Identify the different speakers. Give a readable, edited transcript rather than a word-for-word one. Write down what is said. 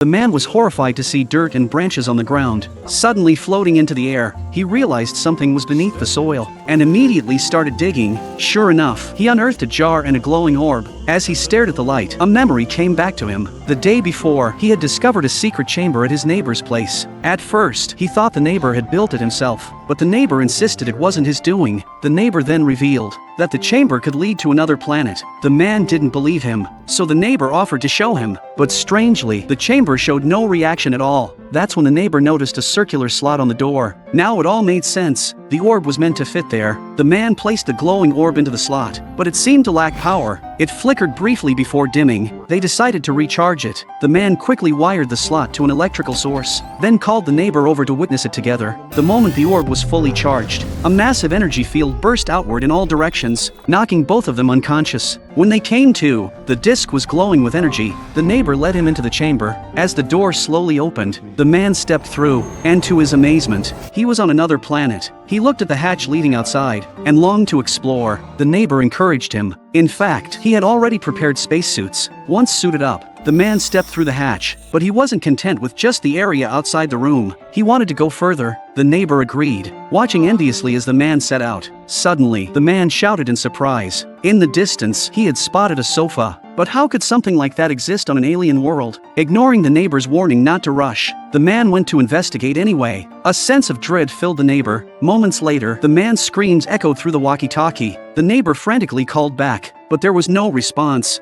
Speaker 1: The man was horrified to see dirt and branches on the ground, suddenly floating into the air. He realized something was beneath the soil, and immediately started digging. Sure enough, he unearthed a jar and a glowing orb. As he stared at the light, a memory came back to him. The day before, he had discovered a secret chamber at his neighbor's place. At first, he thought the neighbor had built it himself, but the neighbor insisted it wasn't his doing. The neighbor then revealed that the chamber could lead to another planet. The man didn't believe him, so the neighbor offered to show him. But strangely, the chamber showed no reaction at all. That's when the neighbor noticed a circular slot on the door. Now it all made sense. The orb was meant to fit there. The man placed the glowing orb into the slot, but it seemed to lack power. It flickered briefly before dimming. They decided to recharge it. The man quickly wired the slot to an electrical source, then called the neighbor over to witness it together. The moment the orb was fully charged, a massive energy field burst outward in all directions, knocking both of them unconscious. When they came to, the disc was glowing with energy. The neighbor led him into the chamber. As the door slowly opened, the man stepped through, and to his amazement, he was on another planet. He looked at the hatch leading outside, and longed to explore. The neighbor encouraged him. In fact, he had already prepared spacesuits. Once suited up, the man stepped through the hatch, but he wasn't content with just the area outside the room. He wanted to go further. The neighbor agreed, watching enviously as the man set out. Suddenly, the man shouted in surprise. In the distance, he had spotted a sofa. But how could something like that exist on an alien world? Ignoring the neighbor's warning not to rush, the man went to investigate anyway. A sense of dread filled the neighbor. Moments later, the man's screams echoed through the walkie-talkie. The neighbor frantically called back, but there was no response.